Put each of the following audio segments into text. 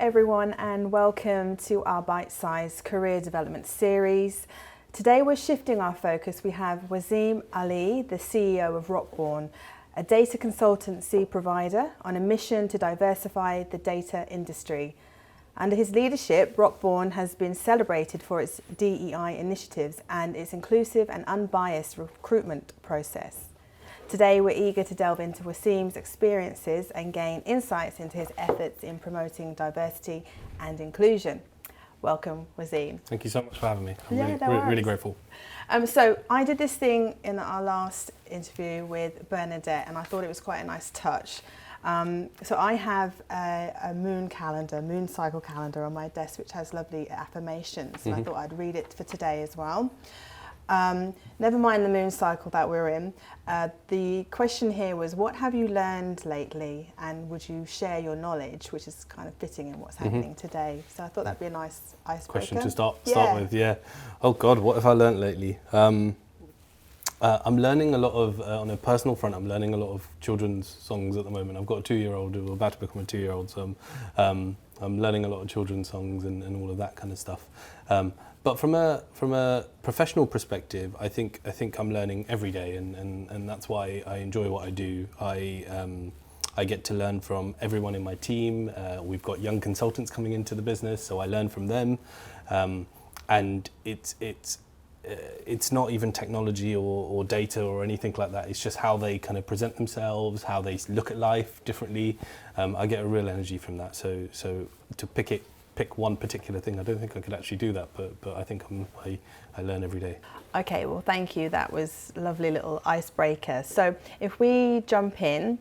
everyone, and welcome to our bite-sized career development series. Today we're shifting our focus. We have Waseem Ali, the CEO of Rockborne, a data consultancy provider on a mission to diversify the data industry. Under his leadership, Rockborne has been celebrated for its DEI initiatives and its inclusive and unbiased recruitment process. Today we're eager to delve into Waseem's experiences and gain insights into his efforts in promoting diversity and inclusion. Welcome, Waseem. Thank you so much for having me. I'm really grateful. So I did this thing in our last interview with Bernadette, and I thought it was quite a nice touch. So I have a moon cycle calendar on my desk, which has lovely affirmations, and I thought I'd read it for today as well. Never mind the moon cycle that we're in. The question here was, what have you learned lately, and would you share your knowledge, which is kind of fitting in what's happening today. So I thought that'd be a nice icebreaker. Question to start with, yeah. Oh God, what have I learned lately? I'm learning a lot of, on a personal front, I'm learning a lot of children's songs at the moment. I've got a 2-year-old who's about to become a 2-year-old, so I'm learning a lot of children's songs and all of that kind of stuff. But from a professional perspective, I think I'm learning every day, and that's why I enjoy what I do. I get to learn from everyone in my team. We've got young consultants coming into the business, so I learn from them. And it's not even technology or data or anything like that. It's just how they kind of present themselves, how they look at life differently. I get a real energy from that. So to pick one particular thing, I don't think I could actually do that, but I think I learn every day. Okay, well, thank you. That was a lovely little icebreaker. So if we jump in,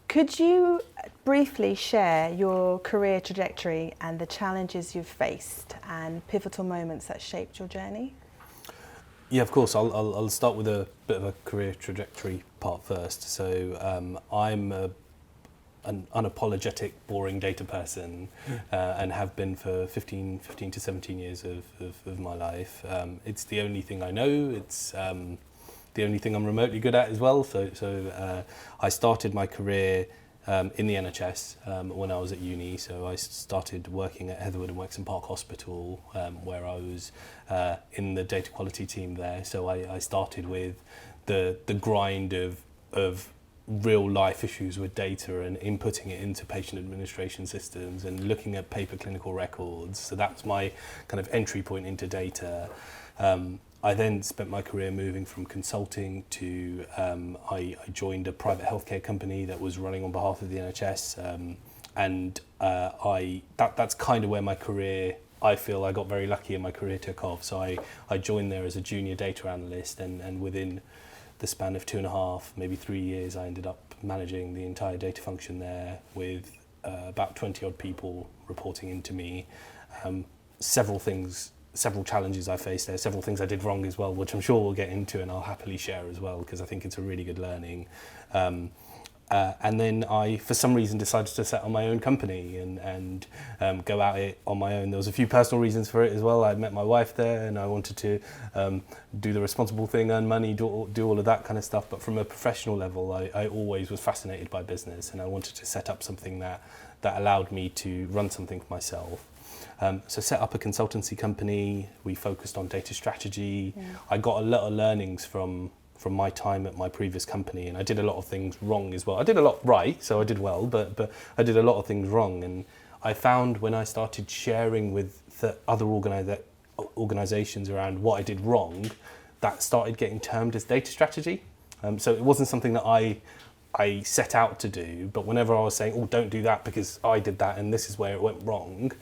could you briefly share your career trajectory and the challenges you've faced and pivotal moments that shaped your journey? Yeah, of course. I'll start with a bit of a career trajectory part first. So I'm an unapologetic, boring data person, and have been for 15 to 17 years of my life. It's the only thing I know. It's the only thing I'm remotely good at as well. So I started my career in the NHS when I was at uni. So I started working at Heatherwood and Wexham Park Hospital, where I was in the data quality team there. So I started with the grind of real life issues with data and inputting it into patient administration systems and looking at paper clinical records. So that's my kind of entry point into data. I then spent my career moving from consulting to, I joined a private healthcare company that was running on behalf of the NHS. That's kind of where my career, I feel I got very lucky and my career took off. So I joined there as a junior data analyst, and within the span of 2.5, maybe 3 years, I ended up managing the entire data function there with about 20 odd people reporting into me. Several challenges I faced there, several things I did wrong as well, which I'm sure we'll get into and I'll happily share as well, because I think it's a really good learning. And then I, for some reason, decided to set up my own company and go at it on my own. There was a few personal reasons for it as well. I met my wife there, and I wanted to do the responsible thing, earn money, do all of that kind of stuff. But from a professional level, I always was fascinated by business, and I wanted to set up something that allowed me to run something for myself. So set up a consultancy company. We focused on data strategy. Yeah. I got a lot of learnings from my time at my previous company, and I did a lot of things wrong as well. I did a lot right, so I did well, but I did a lot of things wrong. And I found when I started sharing with the other organisations around what I did wrong, that started getting termed as data strategy. So it wasn't something that I set out to do, but whenever I was saying, oh, don't do that because I did that and this is where it went wrong,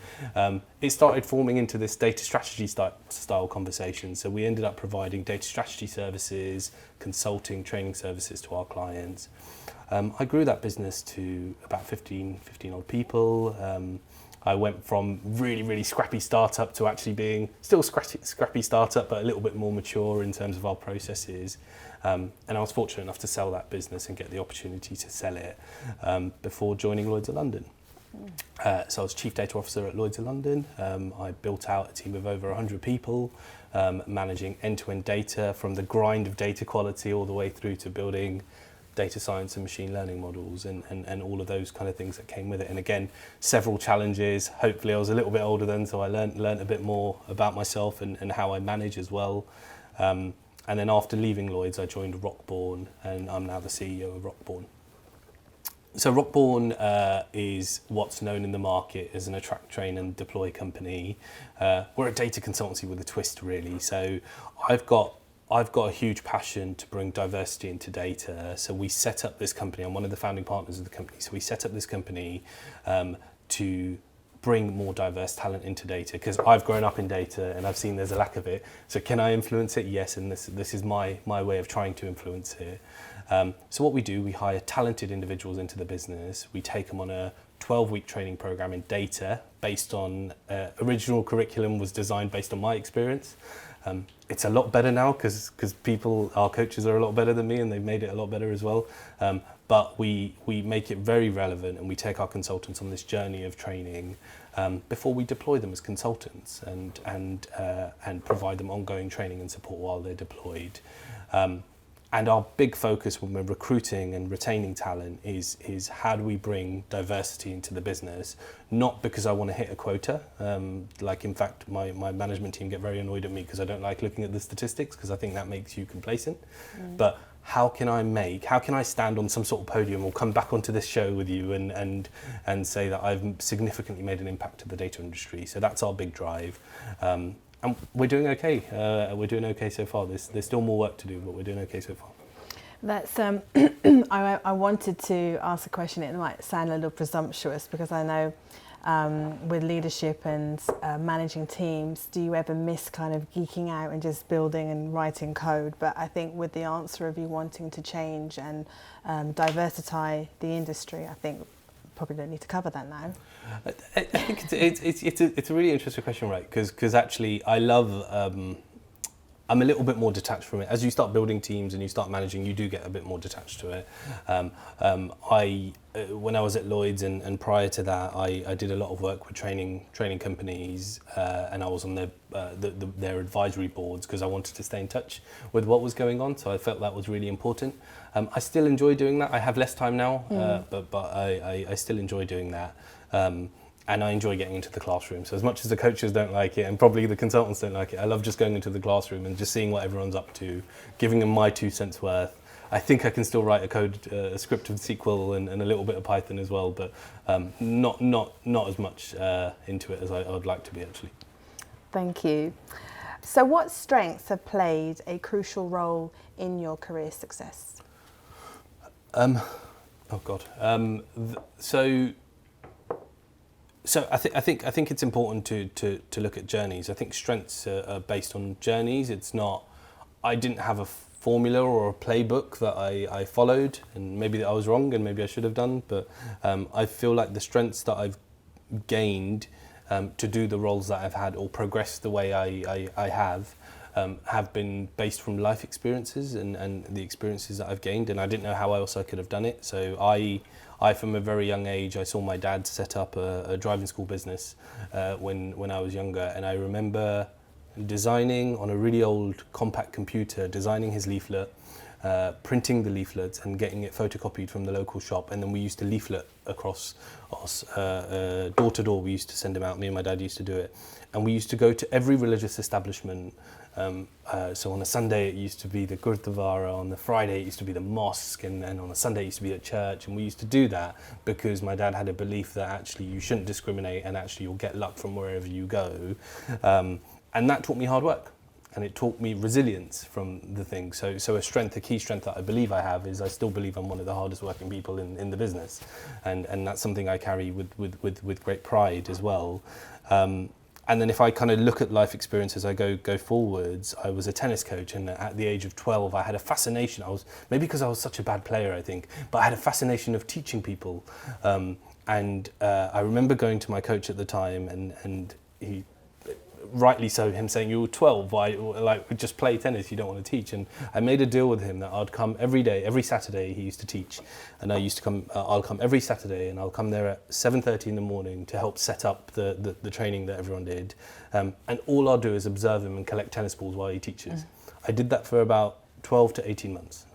it started forming into this data strategy style conversation. So we ended up providing data strategy services, consulting, training services to our clients. I grew that business to about 15 odd people. I went from really, really scrappy startup to actually being still scrappy startup, but a little bit more mature in terms of our processes. And I was fortunate enough to sell that business and get the opportunity to sell it before joining Lloyd's of London. So I was Chief Data Officer at Lloyd's of London. I built out a team of over 100 people, managing end-to-end data from the grind of data quality all the way through to building data science and machine learning models and all of those kind of things that came with it. And again, several challenges. Hopefully I was a little bit older then, so I learned a bit more about myself and how I manage as well. And then after leaving Lloyds, I joined Rockborne, and I'm now the CEO of Rockborne. So Rockborne is what's known in the market as an attract, train and deploy company. We're a data consultancy with a twist, really. So I've got a huge passion to bring diversity into data. So we set up this company. I'm one of the founding partners of the company. So we set up this company to bring more diverse talent into data, because I've grown up in data and I've seen there's a lack of it. So can I influence it? Yes, and this is my way of trying to influence it. So what we do, we hire talented individuals into the business. We take them on a 12-week training program in data based on original curriculum was designed based on my experience. It's a lot better now because our coaches are a lot better than me, and they've made it a lot better as well. But we make it very relevant, and we take our consultants on this journey of training before we deploy them as consultants and provide them ongoing training and support while they're deployed. And our big focus when we're recruiting and retaining talent is how do we bring diversity into the business, not because I want to hit a quota. Like, in fact, my management team get very annoyed at me because I don't like looking at the statistics, because I think that makes you complacent. But how can I stand on some sort of podium or come back onto this show with you and say that I've significantly made an impact to the data industry? So that's our big drive. And we're doing okay. We're doing okay so far. There's still more work to do, but we're doing okay so far. That's I wanted to ask a question. It might sound a little presumptuous, because I know with leadership and managing teams, do you ever miss kind of geeking out and just building and writing code? But I think with the answer of you wanting to change and diversify the industry, I think probably don't need to cover that now. I think it's a really interesting question, right? Because actually I love, I'm a little bit more detached from it. As you start building teams and you start managing, you do get a bit more detached to it. When I was at Lloyds and prior to that, I did a lot of work with training companies, and I was on their advisory boards because I wanted to stay in touch with what was going on. So I felt that was really important. I still enjoy doing that. I have less time now, but I still enjoy doing that. And I enjoy getting into the classroom. So as much as the coaches don't like it, and probably the consultants don't like it, I love just going into the classroom and just seeing what everyone's up to, giving them my 2 cents worth. I think I can still write a script of SQL and a little bit of Python as well, but not as much into it as I would like to be, actually. Thank you. So what strengths have played a crucial role in your career success? So I think it's important to look at journeys. I think strengths are based on journeys. It's not. I didn't have a formula or a playbook that I followed, and maybe that I was wrong, and maybe I should have done. But I feel like the strengths that I've gained to do the roles that I've had or progress the way I have been based from life experiences and the experiences that I've gained, and I didn't know how else I could have done it. So I from a very young age, I saw my dad set up a driving school business when I was younger, and I remember designing on a really old compact computer, designing his leaflet, printing the leaflets and getting it photocopied from the local shop, and then we used to leaflet across us, door to door. We used to send them out. Me and my dad used to do it, and we used to go to every religious establishment. So on a Sunday it used to be the Gurdwara, on the Friday it used to be the mosque, and on a Sunday it used to be at church, and we used to do that because my dad had a belief that actually you shouldn't discriminate and actually you'll get luck from wherever you go, and that taught me hard work. And it taught me resilience from the thing. So a key strength that I believe I have is I still believe I'm one of the hardest working people in the business. And that's something I carry with great pride as well. And then if I kind of look at life experience as I go forwards, I was a tennis coach, and at the age of 12, I had a fascination. Maybe because I was such a bad player, I think, but I had a fascination of teaching people. And I remember going to my coach at the time, and he, rightly so, him saying, "You're 12, why, like, just play tennis, you don't want to teach." And I made a deal with him that I'd come every day, every Saturday he used to teach, and I used to come, I'll come every Saturday, and I'll come there at 7:30 in the morning to help set up the training that everyone did, and all I'll do is observe him and collect tennis balls while he teaches. I did that for about 12 to 18 months.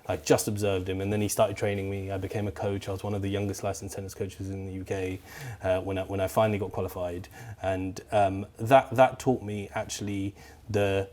I just observed him, and then he started training me. I became a coach. I was one of the youngest licensed tennis coaches in the UK when I finally got qualified, and that taught me actually the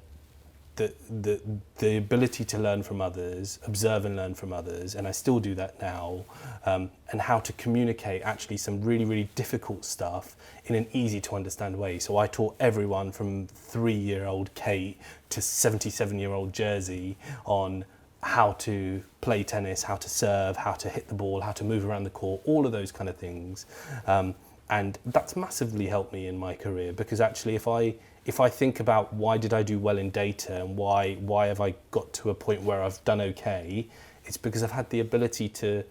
ability to learn from others, observe and learn from others, and I still do that now, and how to communicate actually some really, really difficult stuff in an easy to understand way. So I taught everyone from 3-year-old Kate to 77-year-old Jersey on how to play tennis, how to serve, how to hit the ball, how to move around the court, all of those kind of things. And that's massively helped me in my career, because actually if I think about why did I do well in data and why have I got to a point where I've done okay, it's because I've had the ability to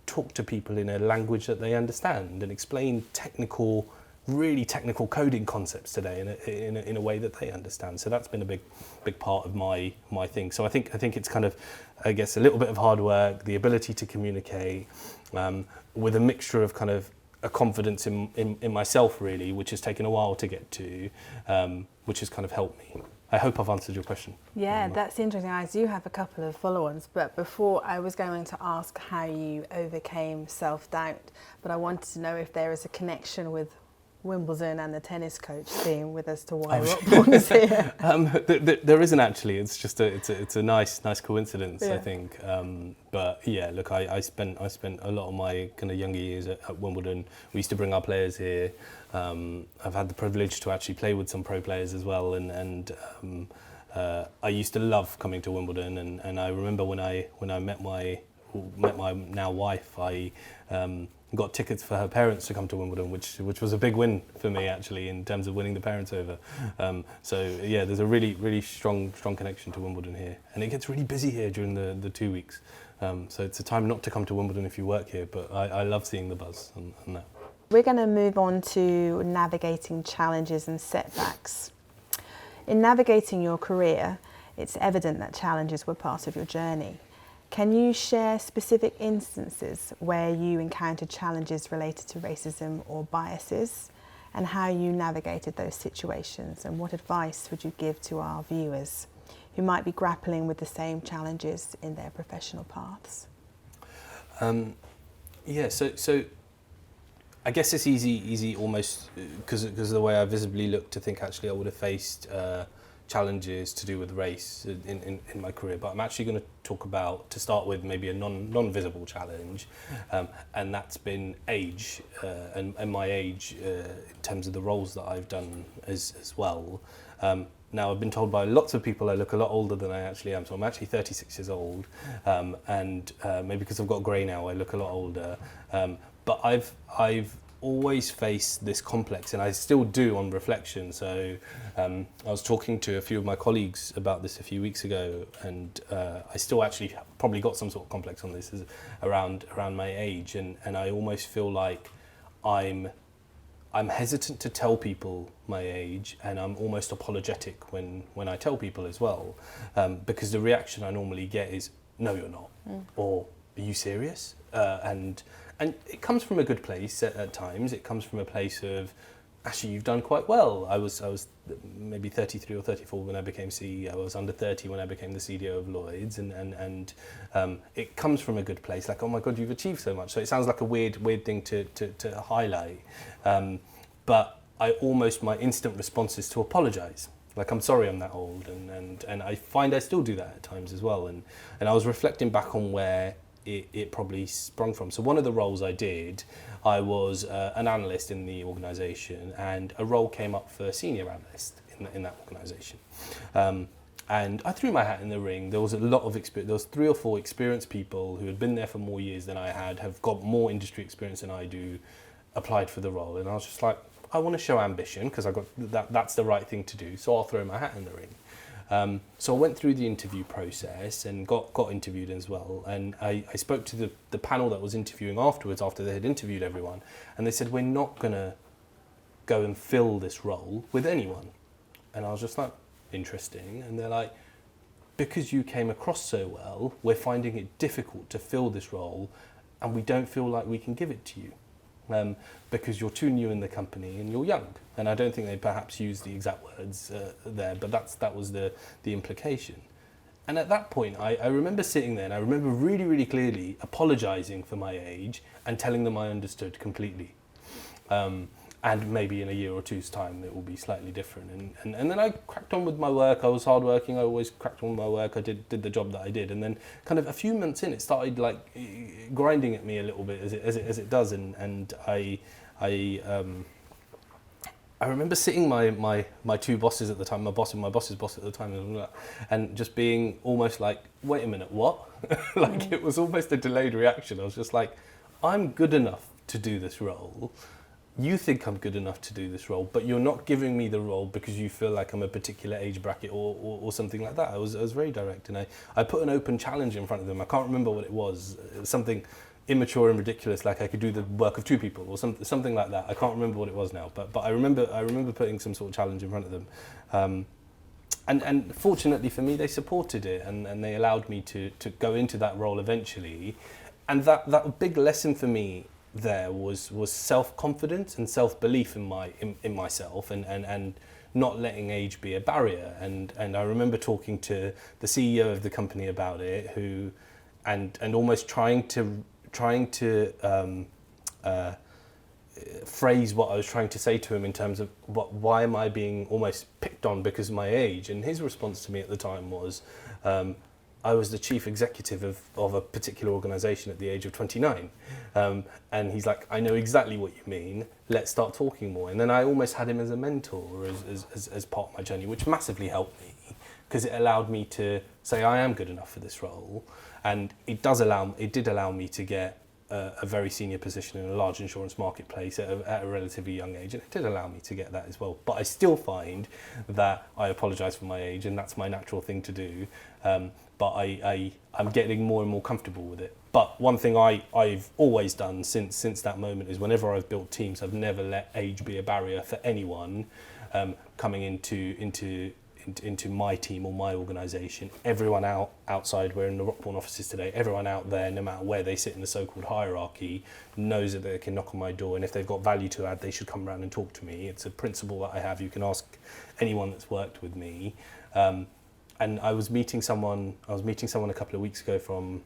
talk to people in a language that they understand and explain really technical coding concepts today in a way that they understand. So that's been a big part of my thing. So I think it's kind of, I guess, a little bit of hard work, the ability to communicate, with a mixture of kind of a confidence in myself, really, which has taken a while to get to, which has kind of helped me. I hope I've answered your question. Yeah, that's interesting. I do have a couple of follow-ons, but before I was going to ask how you overcame self-doubt, but I wanted to know if there is a connection with Wimbledon and the tennis coach theme with as to why Rockborne is here. There isn't actually. It's just it's a nice coincidence, yeah. I think. But yeah, look, I spent a lot of my kind of younger years at Wimbledon. We used to bring our players here. I've had the privilege to actually play with some pro players as well, and I used to love coming to Wimbledon. And I remember when I met my now wife, I got tickets for her parents to come to Wimbledon, which was a big win for me actually in terms of winning the parents over. So yeah, there's a really strong connection to Wimbledon here, and it gets really busy here during the 2 weeks. So it's a time not to come to Wimbledon if you work here, but I love seeing the buzz and that. We're going to move on to navigating challenges and setbacks. In navigating your career, it's evident that challenges were part of your journey. Can you share specific instances where you encountered challenges related to racism or biases, and how you navigated those situations, and what advice would you give to our viewers who might be grappling with the same challenges in their professional paths? So I guess it's easy almost because of the way I visibly look to think actually I would have faced challenges to do with race in my career, but I'm actually going to talk about, to start with, maybe a non-visible challenge, and that's been age, and my age in terms of the roles that I've done as well. Now, I've been told by lots of people I look a lot older than I actually am, so I'm actually 36 years old, and maybe because I've got grey now, I look a lot older, but I've always faced this complex, and I still do on reflection. So I was talking to a few of my colleagues about this a few weeks ago, and I still actually probably got some sort of complex on this around my age, and I almost feel like I'm hesitant to tell people my age, and I'm almost apologetic when I tell people as well, because the reaction I normally get is, no, you're not, or are you serious? And it comes from a good place at times. It comes from a place of, actually, you've done quite well. I was maybe 33 or 34 when I became CEO. I was under 30 when I became the CDO of Lloyd's, and it comes from a good place. Like, oh my God, you've achieved so much. So it sounds like a weird thing to highlight. But my instant response is to apologise. Like, I'm sorry I'm that old, and I find I still do that at times as well. And I was reflecting back on where it probably sprung from. So one of the roles I did, I was an analyst in the organisation, and a role came up for senior analyst in that organisation. And I threw my hat in the ring. There was a lot of experience. There was 3 or 4 experienced people who had been there for more years than I had, have got more industry experience than I do, applied for the role. And I was just like, I want to show ambition because I got that's the right thing to do. So I'll throw my hat in the ring. So I went through the interview process and got interviewed as well, and I spoke to the panel that was interviewing afterwards, after they had interviewed everyone, and they said, we're not going to go and fill this role with anyone. And I was just like, interesting. And they're like, because you came across so well, we're finding it difficult to fill this role, and we don't feel like we can give it to you. Because you're too new in the company and you're young. And I don't think they perhaps used the exact words there, but that was the implication. And at that point, I remember sitting there and I remember really, really clearly apologising for my age and telling them I understood completely. And maybe in a year or two's time it will be slightly different. And then I cracked on with my work. I was hardworking. I always cracked on with my work. I did the job that I did. And then kind of a few months in, it started like grinding at me a little bit as it does. And I remember sitting my two bosses at the time, my boss and my boss's boss at the time, and just being almost like, wait a minute, what? Like it was almost a delayed reaction. I was just like, I'm good enough to do this role. You think I'm good enough to do this role, but you're not giving me the role because you feel like I'm a particular age bracket or something like that. I was very direct, and I put an open challenge in front of them. I can't remember what it was, something immature and ridiculous, like I could do the work of two people or something like that. I can't remember what it was now, but I remember putting some sort of challenge in front of them. And fortunately for me, they supported it and they allowed me to go into that role eventually. And that big lesson for me there was self-confidence and self-belief in myself and not letting age be a barrier. And I remember talking to the CEO of the company about it, who and almost trying to phrase what I was trying to say to him in terms of why am I being almost picked on because of my age. And his response to me at the time was, I was the chief executive of a particular organisation at the age of 29. And he's like, I know exactly what you mean, let's start talking more. And then I almost had him as a mentor as part of my journey, which massively helped me because it allowed me to say I am good enough for this role. And it did allow me to get a very senior position in a large insurance marketplace at a relatively young age, and it did allow me to get that as well. But I still find that I apologise for my age, and that's my natural thing to do. But I'm getting more and more comfortable with it. But one thing I've always done since that moment is whenever I've built teams, I've never let age be a barrier for anyone coming into my team or my organisation. Everyone outside, we're in the Rockborne offices today, everyone out there, no matter where they sit in the so-called hierarchy, knows that they can knock on my door, and if they've got value to add, they should come around and talk to me. It's a principle that I have. You can ask anyone that's worked with me. And I was meeting someone a couple of weeks ago from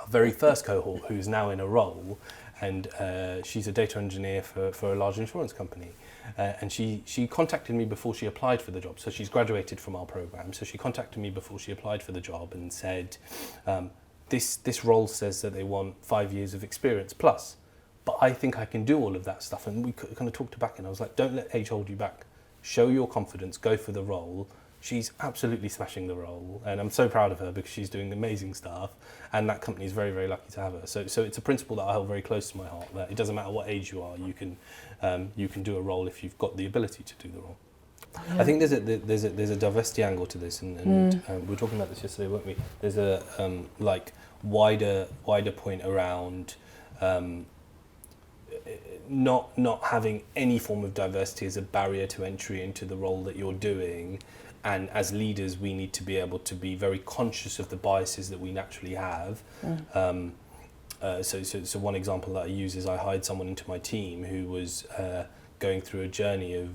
our very first cohort who's now in a role, and she's a data engineer for a large insurance company. And she contacted me before she applied for the job. So she's graduated from our program. So she contacted me before she applied for the job and said, this role says that they want 5 years of experience plus, but I think I can do all of that stuff. And we kind of talked back, and I was like, don't let age hold you back. Show your confidence, go for the role. She's absolutely smashing the role, and I'm so proud of her because she's doing amazing stuff, and that company is very, very lucky to have her. So it's a principle that I hold very close to my heart, that it doesn't matter what age you are, you can do a role if you've got the ability to do the role. Yeah. I think there's a diversity angle to this, and we were talking about this yesterday, weren't we? There's a wider point around not having any form of diversity as a barrier to entry into the role that you're doing. And as leaders, we need to be able to be very conscious of the biases that we naturally have. So one example that I use is I hired someone into my team who was going through a journey of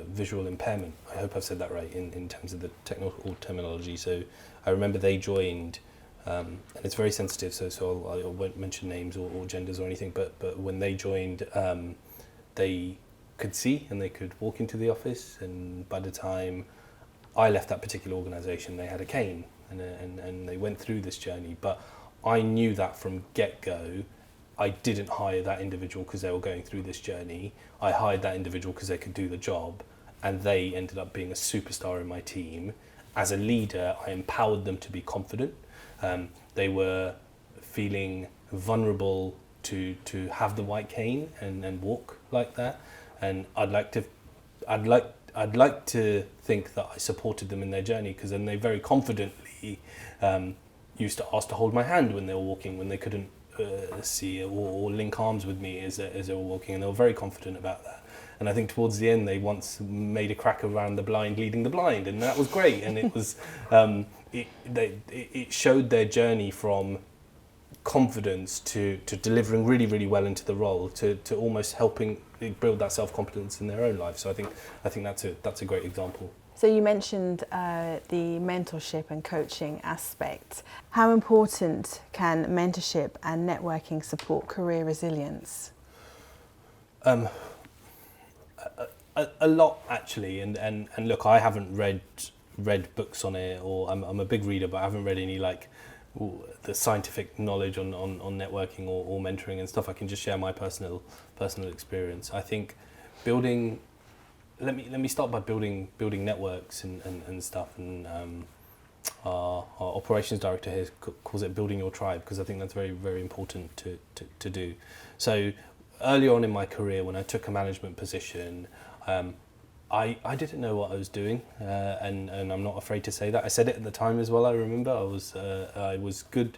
visual impairment. I hope I've said that right in terms of the technical terminology. So I remember they joined, and it's very sensitive, so I won't mention names or genders or anything, but when they joined, they could see and they could walk into the office, and by the time I left that particular organisation, they had a cane, and they went through this journey. But I knew that from get-go. I didn't hire that individual because they were going through this journey. I hired that individual because they could do the job, and they ended up being a superstar in my team. As a leader, I empowered them to be confident. They were feeling vulnerable to have the white cane and walk like that. And I'd like to think that I supported them in their journey, because then they very confidently used to ask to hold my hand when they were walking, when they couldn't see, or link arms with me as they were walking, and they were very confident about that. And I think towards the end they once made a crack around the blind leading the blind, and that was great. And it was it showed their journey from confidence to delivering really, really well into the role, to almost helping build that self-confidence in their own life. So I think that's a great example. So you mentioned the mentorship and coaching aspect. How important can mentorship and networking support career resilience? A lot, actually, and look, I haven't read books on it, or I'm a big reader, but I haven't read any the scientific knowledge on networking or mentoring and stuff. I can just share my personal experience. I think building. Let me start by building networks and stuff. And our operations director here calls it building your tribe, because I think that's very, very important to do. So early on in my career, when I took a management position, I didn't know what I was doing, and I'm not afraid to say that. I said it at the time as well. I remember I was good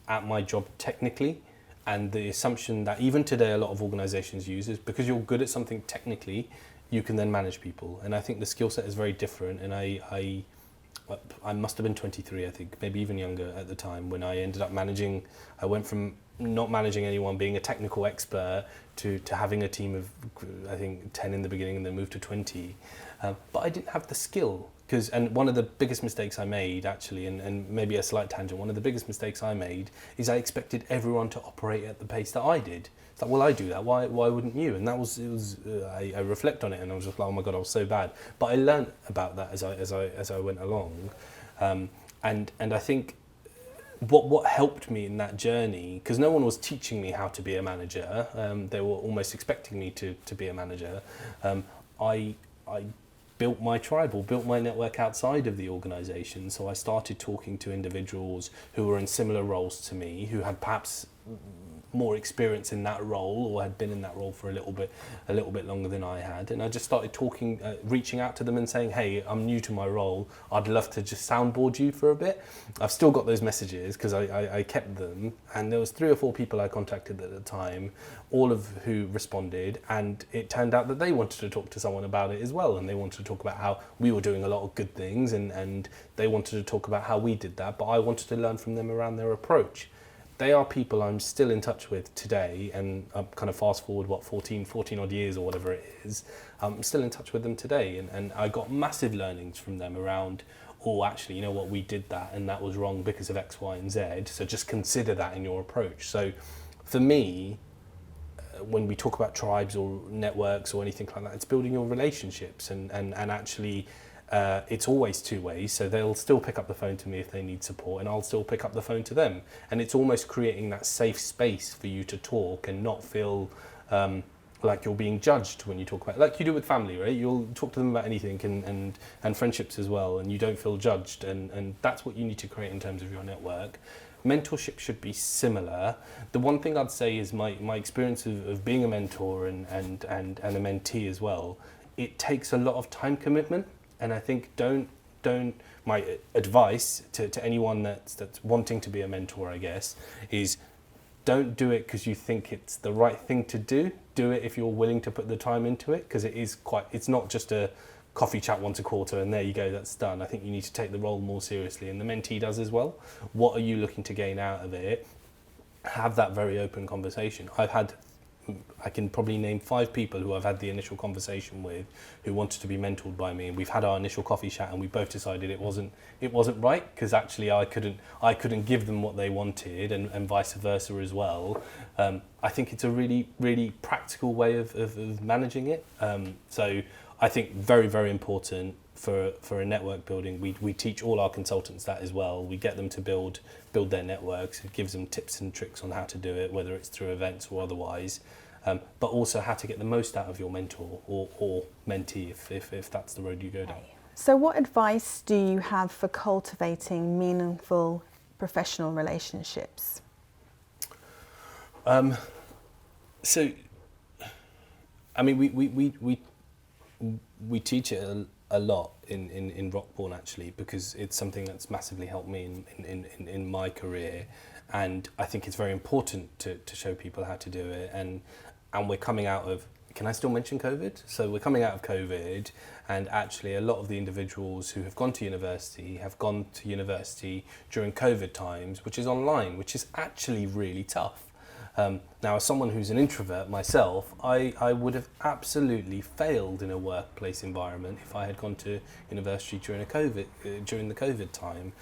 at my job technically, and the assumption that even today a lot of organisations use is because you're good at something technically, you can then manage people. And I think the skill set is very different. And I must have been 23, I think, maybe even younger at the time, when I ended up managing. I went from not managing anyone, being a technical expert, to having a team of, I think, 10 in the beginning, and then moved to 20. But I didn't have the skill. And one of the biggest mistakes I made, actually, and maybe a slight tangent, one of the biggest mistakes I made is I expected everyone to operate at the pace that I did. It's like, well, I do that. Why wouldn't you? And I reflect on it, and I was just like, oh my God, I was so bad. But I learned about that as I went along, and I think what helped me in that journey, because no one was teaching me how to be a manager. They were almost expecting me to be a manager. I built my tribe, or built my network outside of the organisation. So I started talking to individuals who were in similar roles to me, who had perhaps more experience in that role, or had been in that role for a little bit longer than I had. And I just started talking, reaching out to them and saying, hey, I'm new to my role. I'd love to just soundboard you for a bit. I've still got those messages because I kept them. And there was 3 or 4 people I contacted at the time, all of who responded. And it turned out that they wanted to talk to someone about it as well. And they wanted to talk about how we were doing a lot of good things, and they wanted to talk about how we did that. But I wanted to learn from them around their approach. They are people I'm still in touch with today, and I'm kind of fast forward, 14 odd years or whatever it is, I'm still in touch with them today, and I got massive learnings from them around, oh, actually, you know what, we did that, and that was wrong because of X, Y, and Z, so just consider that in your approach. So for me, when we talk about tribes or networks or anything like that, it's building your relationships, and actually it's always 2 ways. So they'll still pick up the phone to me if they need support, and I'll still pick up the phone to them. And it's almost creating that safe space for you to talk and not feel like you're being judged when you talk about, like you do with family, right? You'll talk to them about anything, and friendships as well, and you don't feel judged. And that's what you need to create in terms of your network. Mentorship should be similar. The one thing I'd say is my experience of being a mentor and a mentee as well, it takes a lot of time commitment. And I think my advice to anyone that's wanting to be a mentor, I guess, is don't do it because you think it's the right thing to do. Do it if you're willing to put the time into it, because it's not just a coffee chat once a quarter and there you go, that's done. I think you need to take the role more seriously, and the mentee does as well. What are you looking to gain out of it? Have that very open conversation. I can probably name 5 people who I've had the initial conversation with who wanted to be mentored by me, and we've had our initial coffee chat, and we both decided it wasn't right, because actually I couldn't give them what they wanted, and vice versa as well. I think it's a really, really practical way of managing it. So I think very, very important for a network building. We teach all our consultants that as well. We get them to build their networks. It gives them tips and tricks on how to do it, whether it's through events or otherwise, but also how to get the most out of your mentor or mentee if that's the road you go down. So what advice do you have for cultivating meaningful professional relationships? So, I mean, we teach it a lot in Rockborne, actually, because it's something that's massively helped me in my career, and I think it's very important to show people how to do it. And we're coming out of can I still mention COVID? So we're coming out of COVID, and actually a lot of the individuals who have gone to university during COVID times, which is online, which is actually really tough. Now, as someone who's an introvert myself, I would have absolutely failed in a workplace environment if I had gone to university during the COVID time.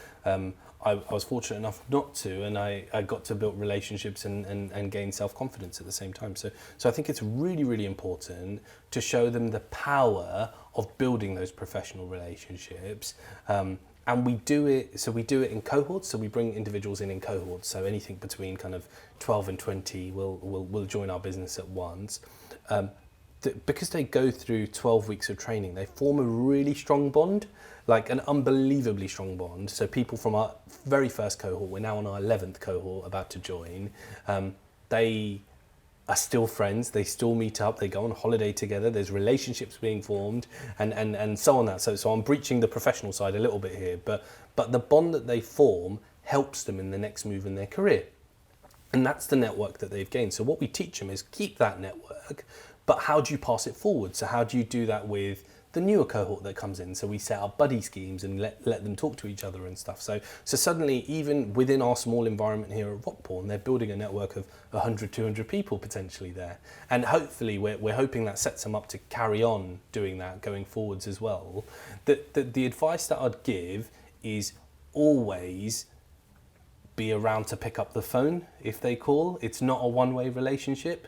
I was fortunate enough not to, and I got to build relationships and gain self-confidence at the same time. So I think it's really, really important to show them the power of building those professional relationships. And we do it in cohorts, so we bring individuals in cohorts, so anything between kind of 12 and 20 will join our business at once. Because they go through 12 weeks of training, they form a really strong bond, like an unbelievably strong bond. So people from our very first cohort, we're now on our 11th cohort about to join, they are still friends, they still meet up, they go on holiday together, there's relationships being formed, and so on that. So I'm breaching the professional side a little bit here, but the bond that they form helps them in the next move in their career. And that's the network that they've gained. So what we teach them is keep that network, but how do you pass it forward? So how do you do that with the newer cohort that comes in? So we set up buddy schemes and let them talk to each other and stuff. So suddenly, even within our small environment here at Rockborne, they're building a network of 100, 200 people potentially there. And hopefully we're hoping that sets them up to carry on doing that going forwards as well. The advice that I'd give is always be around to pick up the phone if they call. It's not a one-way relationship.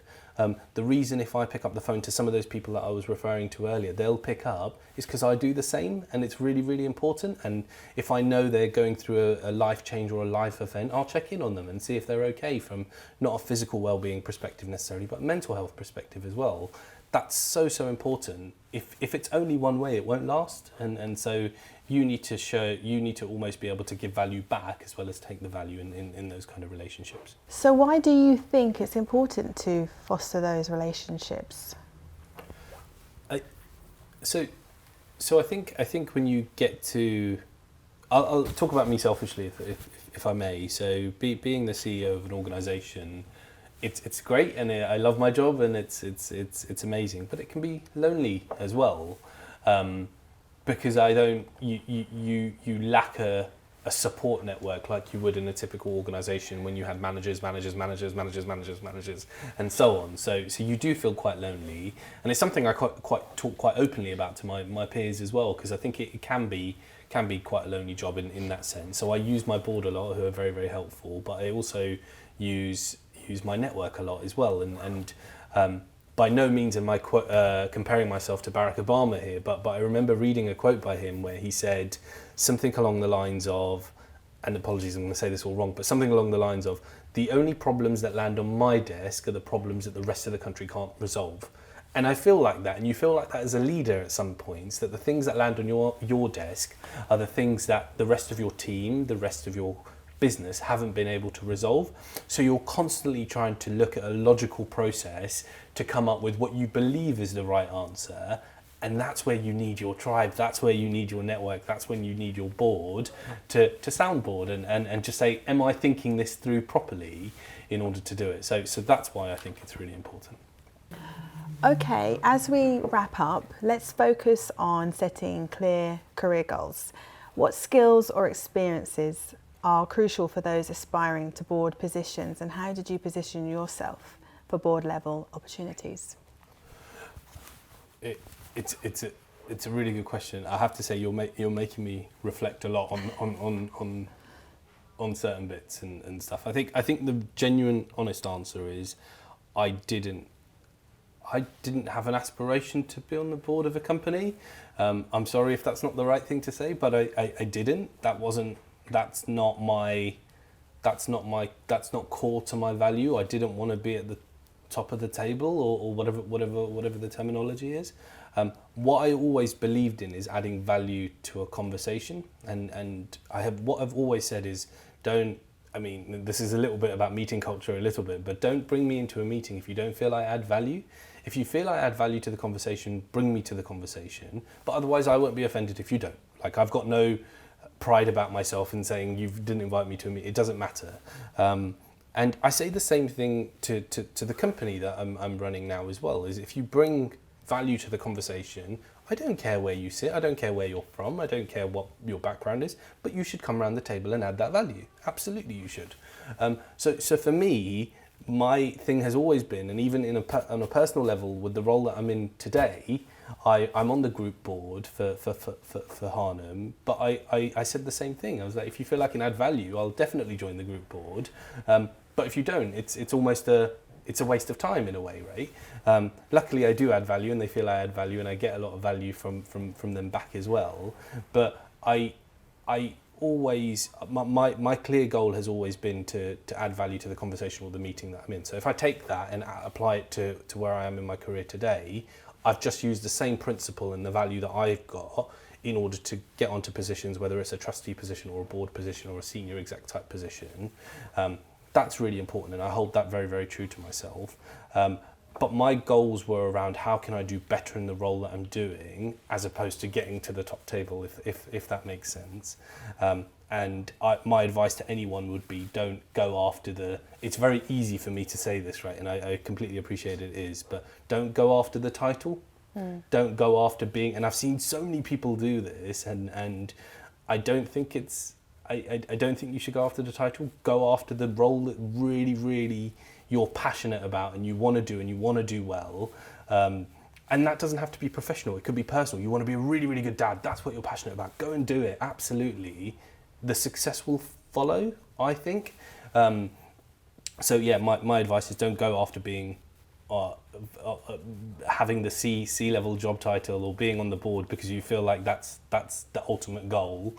The reason if I pick up the phone to some of those people that I was referring to earlier, they'll pick up, is because I do the same, and it's really, really important. And if I know they're going through a life change or a life event, I'll check in on them and see if they're okay from not a physical well-being perspective necessarily, but a mental health perspective as well. That's so important. If it's only one way, it won't last. And so you need to almost be able to give value back as well as take the value in those kind of relationships. So why do you think it's important to foster those relationships? So I think when you get to, I'll talk about me selfishly if I may. So being the CEO of an organisation, it's great, and I love my job, and it's amazing, but it can be lonely as well, because you lack a support network like you would in a typical organisation when you had managers, and so on. So you do feel quite lonely, and it's something I talk quite openly about to my peers as well, because I think it can be quite a lonely job in that sense. So I use my board a lot, who are very, very helpful, but I also use my network a lot as well, and by no means am I comparing myself to Barack Obama here, but I remember reading a quote by him where he said something along the lines of, and apologies, I'm going to say this all wrong, but something along the lines of, the only problems that land on my desk are the problems that the rest of the country can't resolve. And I feel like that, and you feel like that as a leader at some points, that the things that land on your desk are the things that the rest of your team, the rest of your business haven't been able to resolve. So you're constantly trying to look at a logical process to come up with what you believe is the right answer, and that's where you need your tribe, that's where you need your network, that's when you need your board to soundboard and just say, am I thinking this through properly in order to do it? So that's why I think it's really important. Okay, as we wrap up, let's focus on setting clear career goals. What skills or experiences are crucial for those aspiring to board positions, and how did you position yourself for board level opportunities? It's a really good question. I have to say you're making me reflect a lot on certain bits and stuff. I think the genuine, honest answer is I didn't have an aspiration to be on the board of a company. I'm sorry if that's not the right thing to say, but I didn't. That's not core to my value. I didn't want to be at the top of the table or whatever the terminology is. What I always believed in is adding value to a conversation, and what I've always said is this is a little bit about meeting culture a little bit, but don't bring me into a meeting if you don't feel I add value. If you feel I add value to the conversation, bring me to the conversation, but otherwise I won't be offended if you don't. Like, I've got no pride about myself in saying you didn't invite me to a meeting. It doesn't matter. And I say the same thing to the company that I'm running now as well, is if you bring value to the conversation, I don't care where you sit, I don't care where you're from, I don't care what your background is, but you should come around the table and add that value. Absolutely you should. So for me, my thing has always been, and even on a personal level with the role that I'm in today, I'm on the group board for Harnham, but I said the same thing. I was like, if you feel I can add value, I'll definitely join the group board. But if you don't, it's almost a waste of time in a way, right? Luckily, I do add value, and they feel I add value, and I get a lot of value from them back as well. But I always, my clear goal has always been to add value to the conversation or the meeting that I'm in. So if I take that and apply it to where I am in my career today, I've just used the same principle and the value that I've got in order to get onto positions, whether it's a trustee position or a board position or a senior exec type position. That's really important, and I hold that very, very true to myself. But my goals were around how can I do better in the role that I'm doing, as opposed to getting to the top table, if that makes sense. My advice to anyone would be, don't go after it's very easy for me to say this, right? And I completely appreciate it is, but don't go after the title. Don't go after being, and I've seen so many people do this, and I don't think I don't think you should go after the title. Go after the role that really, really you're passionate about and you want to do well. And that doesn't have to be professional. It could be personal. You want to be a really, really good dad. That's what you're passionate about. Go and do it. Absolutely. The success will follow, I think. So yeah, my advice is don't go after being having the C-level job title or being on the board because you feel like that's the ultimate goal.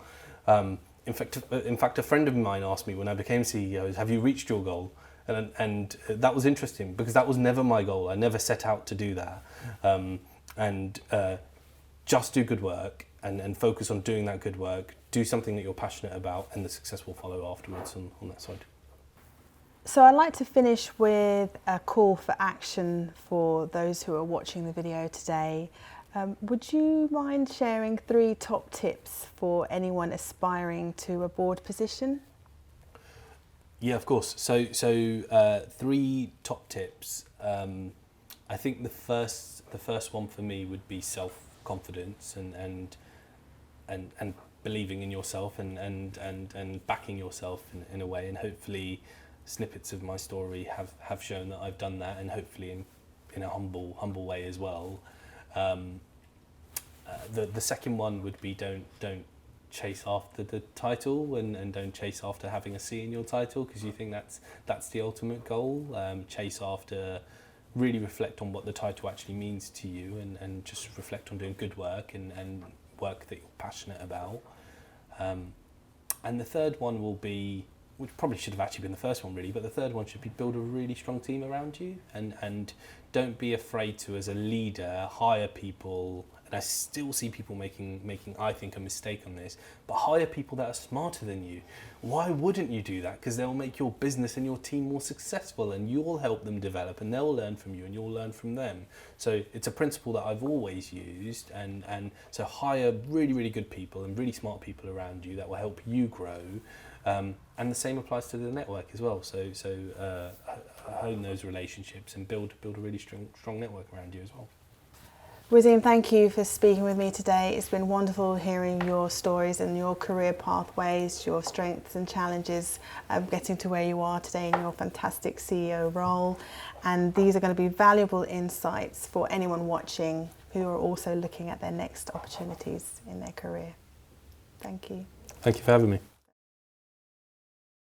In fact, a friend of mine asked me when I became CEO, have you reached your goal? And that was interesting because that was never my goal. I never set out to do that. Just do good work and focus on doing that good work. Do something that you're passionate about, and the success will follow afterwards on that side. So I'd like to finish with a call for action for those who are watching the video today. Would you mind sharing 3 top tips for anyone aspiring to a board position? Yeah, of course. So 3 top tips. I think the first one for me would be self-confidence and believing in yourself and backing yourself in a way, and hopefully snippets of my story have shown that I've done that, and hopefully in a humble way as well. The second one would be don't chase after the title and don't chase after having a C in your title because you think that's the ultimate goal. Chase after, really reflect on what the title actually means to you and just reflect on doing good work and work that you're passionate about. And the third one will be, which probably should have actually been the first one really, but the third one should be build a really strong team around you and don't be afraid to, as a leader, hire people. And I still see people making I think a mistake on this, but hire people that are smarter than you. Why wouldn't you do that? Because they'll make your business and your team more successful, and you'll help them develop, and they'll learn from you and you'll learn from them. So it's a principle that I've always used, and so hire really, really good people and really smart people around you that will help you grow. And the same applies to the network as well. So hone those relationships and build a really strong network around you as well. Waseem, thank you for speaking with me today. It's been wonderful hearing your stories and your career pathways, your strengths and challenges of getting to where you are today in your fantastic CEO role. And these are going to be valuable insights for anyone watching who are also looking at their next opportunities in their career. Thank you. Thank you for having me.